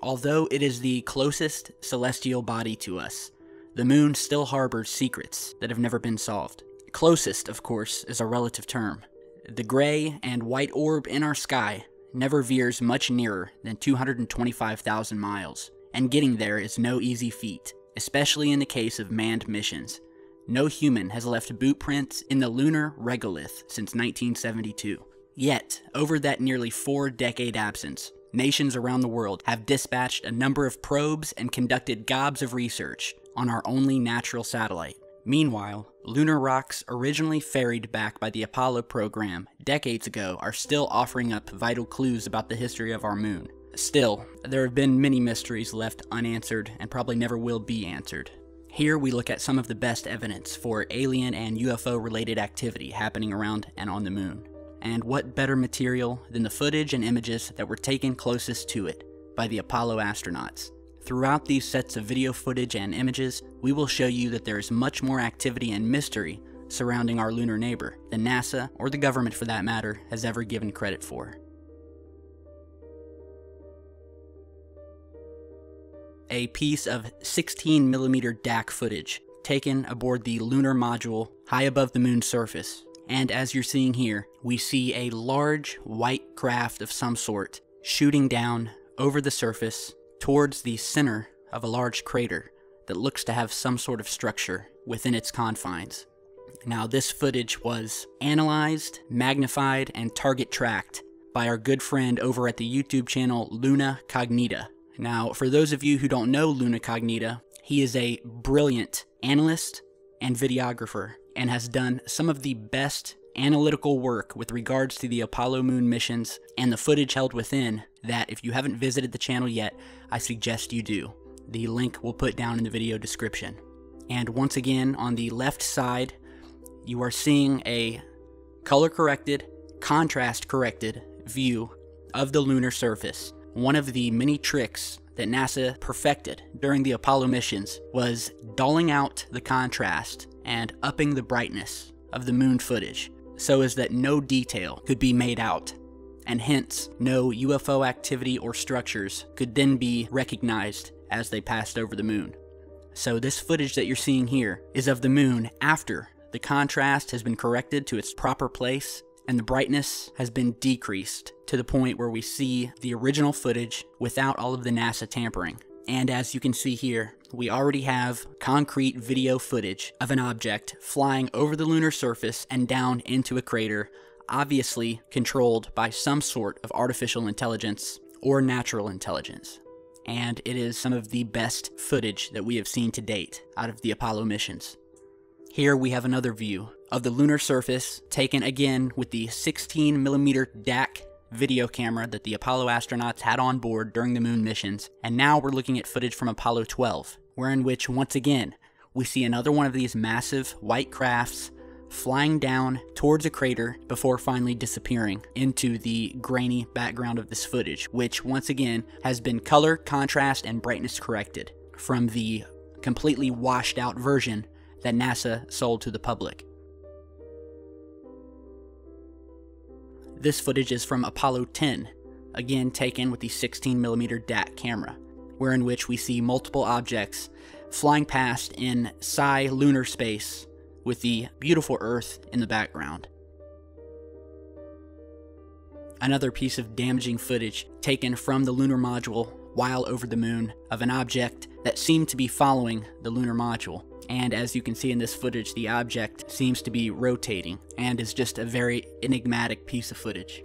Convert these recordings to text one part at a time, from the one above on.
Although it is the closest celestial body to us, the moon still harbors secrets that have never been solved. Closest, of course, is a relative term. The gray and white orb in our sky never veers much nearer than 225,000 miles, and getting there is no easy feat, especially in the case of manned missions. No human has left boot prints in the lunar regolith since 1972. Yet, over that nearly 4-decade absence, nations around the world have dispatched a number of probes and conducted gobs of research on our only natural satellite. Meanwhile, lunar rocks originally ferried back by the Apollo program decades ago are still offering up vital clues about the history of our moon. Still, there have been many mysteries left unanswered and probably never will be answered. Here we look at some of the best evidence for alien and UFO-related activity happening around and on the moon. And what better material than the footage and images that were taken closest to it by the Apollo astronauts. Throughout these sets of video footage and images, we will show you that there is much more activity and mystery surrounding our lunar neighbor than NASA, or the government for that matter, has ever given credit for. A piece of 16mm DAC footage taken aboard the lunar module high above the moon's surface. And as you're seeing here, we see a large white craft of some sort shooting down over the surface towards the center of a large crater that looks to have some sort of structure within its confines. Now, this footage was analyzed, magnified, and target tracked by our good friend over at the YouTube channel Luna Cognita. Now, for those of you who don't know Luna Cognita, he is a brilliant analyst and videographer and has done some of the best analytical work with regards to the Apollo moon missions and the footage held within that if you haven't visited the channel yet, I suggest you do. The link we'll put down in the video description. And once again, on the left side, you are seeing a color-corrected, contrast-corrected view of the lunar surface. One of the many tricks that NASA perfected during the Apollo missions was dulling out the contrast and upping the brightness of the moon footage so as that no detail could be made out, and hence no UFO activity or structures could then be recognized as they passed over the moon. So this footage that you're seeing here is of the moon after the contrast has been corrected to its proper place and the brightness has been decreased to the point where we see the original footage without all of the NASA tampering. And as you can see here, we already have concrete video footage of an object flying over the lunar surface and down into a crater, obviously controlled by some sort of artificial intelligence or natural intelligence. And it is some of the best footage that we have seen to date out of the Apollo missions. Here we have another view of the lunar surface taken again with the 16mm DAC video camera that the Apollo astronauts had on board during the moon missions, and now we're looking at footage from Apollo 12, wherein which once again we see another one of these massive white crafts flying down towards a crater before finally disappearing into the grainy background of this footage, which once again has been color, contrast, and brightness corrected from the completely washed out version that NASA sold to the public. This footage is from Apollo 10, again taken with the 16mm DAC camera, wherein which we see multiple objects flying past in psi lunar space with the beautiful Earth in the background. Another piece of damaging footage taken from the lunar module while over the moon of an object that seemed to be following the lunar module. And as you can see in this footage, the object seems to be rotating and is just a very enigmatic piece of footage.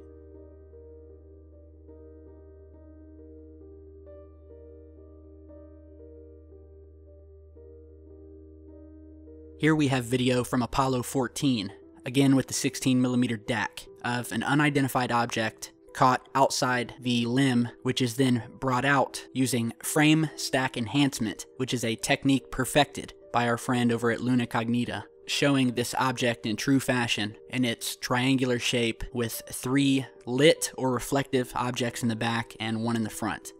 Here we have video from Apollo 14, again with the 16mm DAC, of an unidentified object caught outside the limb, which is then brought out using frame stack enhancement, which is a technique perfected by our friend over at Luna Cognita, showing this object in true fashion in its triangular shape with 3 lit or reflective objects in the back and 1 in the front.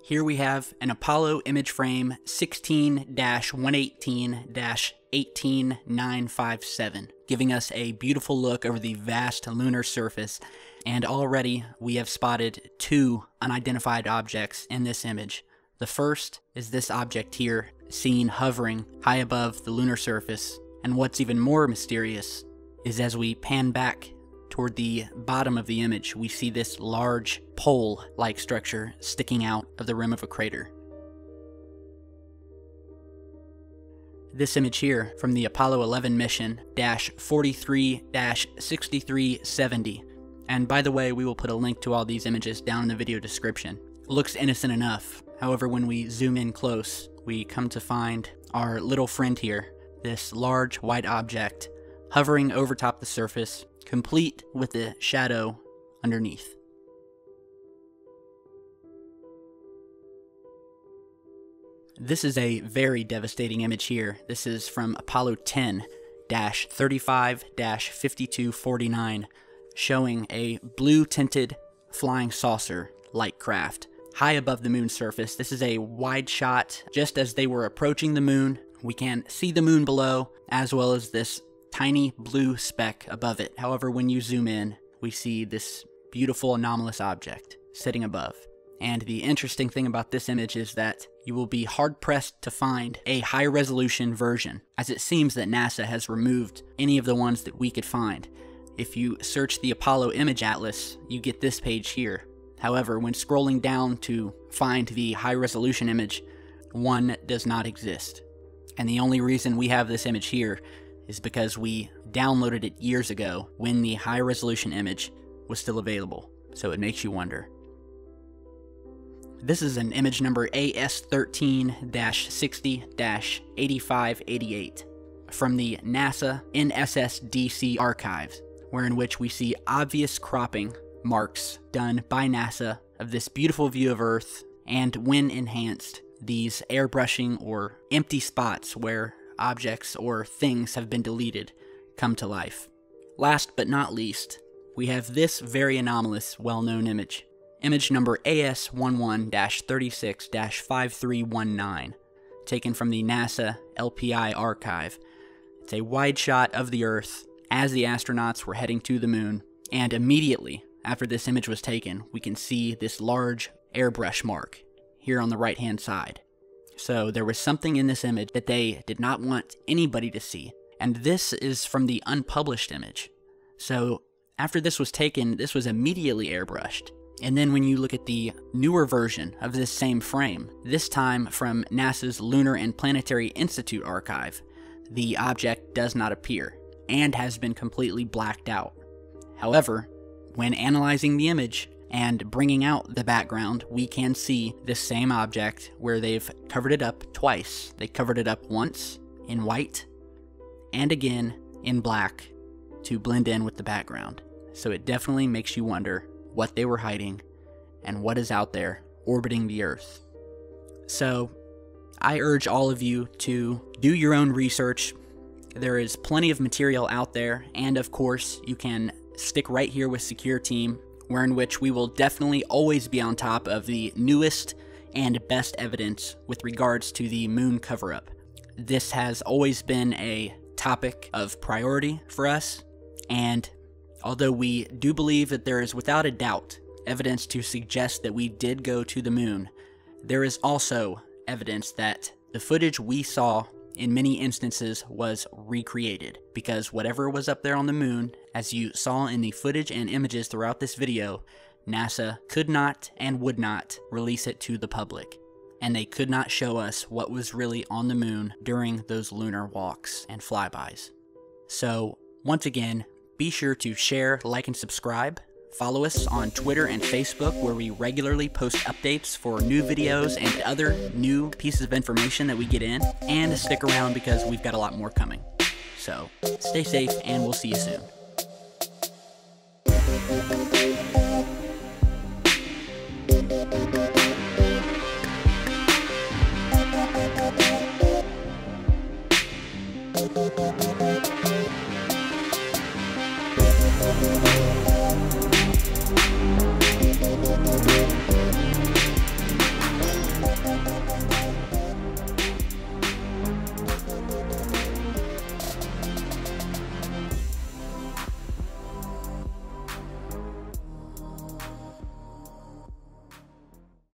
Here we have an Apollo image frame 16-118-18957, giving us a beautiful look over the vast lunar surface, and already we have spotted 2 unidentified objects in this image. The first is this object here, seen hovering high above the lunar surface, and what's even more mysterious is as we pan back toward the bottom of the image, we see this large pole-like structure sticking out of the rim of a crater. This image here from the Apollo 11 mission, -43-6370, and by the way, we will put a link to all these images down in the video description, looks innocent enough. However, when we zoom in close, we come to find our little friend here, this large white object hovering over top the surface, complete with the shadow underneath. This is a very devastating image here. This is from Apollo 10-35-5249, showing a blue-tinted flying saucer-like craft high above the moon's surface. This is a wide shot just as they were approaching the moon. We can see the moon below, as well as this tiny blue speck above it. However, when you zoom in, we see this beautiful anomalous object sitting above. And the interesting thing about this image is that you will be hard-pressed to find a high-resolution version, as it seems that NASA has removed any of the ones that we could find. If you search the Apollo Image Atlas, you get this page here. However, when scrolling down to find the high-resolution image, one does not exist. And the only reason we have this image here is because we downloaded it years ago when the high-resolution image was still available. So it makes you wonder. This is an image number AS13-60-8588 from the NASA NSSDC archives, wherein which we see obvious cropping marks done by NASA of this beautiful view of Earth, and when enhanced, these airbrushing or empty spots where objects or things have been deleted come to life. Last but not least, we have this very anomalous, well-known image. Image number AS11-36-5319, taken from the NASA LPI archive. It's a wide shot of the Earth as the astronauts were heading to the moon, and immediately after this image was taken, we can see this large airbrush mark here on the right-hand side. So there was something in this image that they did not want anybody to see, and this is from the unpublished image. So after this was taken, this was immediately airbrushed. And then when you look at the newer version of this same frame, this time from NASA's Lunar and Planetary Institute archive, the object does not appear and has been completely blacked out. However, when analyzing the image and bringing out the background, we can see this same object where they've covered it up twice. They covered it up once in white and again in black to blend in with the background. So it definitely makes you wonder what they were hiding and what is out there orbiting the Earth. So I urge all of you to do your own research. There is plenty of material out there, and of course you can stick right here with Secureteam, wherein which we will definitely always be on top of the newest and best evidence with regards to the moon cover-up. This has always been a topic of priority for us, and although we do believe that there is without a doubt evidence to suggest that we did go to the moon, there is also evidence that the footage we saw in many instances was recreated, because whatever was up there on the moon, as you saw in the footage and images throughout this video, NASA could not and would not release it to the public, and they could not show us what was really on the moon during those lunar walks and flybys. So, once again, be sure to share, like, and subscribe. Follow us on Twitter and Facebook, where we regularly post updates for new videos and other new pieces of information that we get in. And stick around because we've got a lot more coming. So, stay safe and we'll see you soon.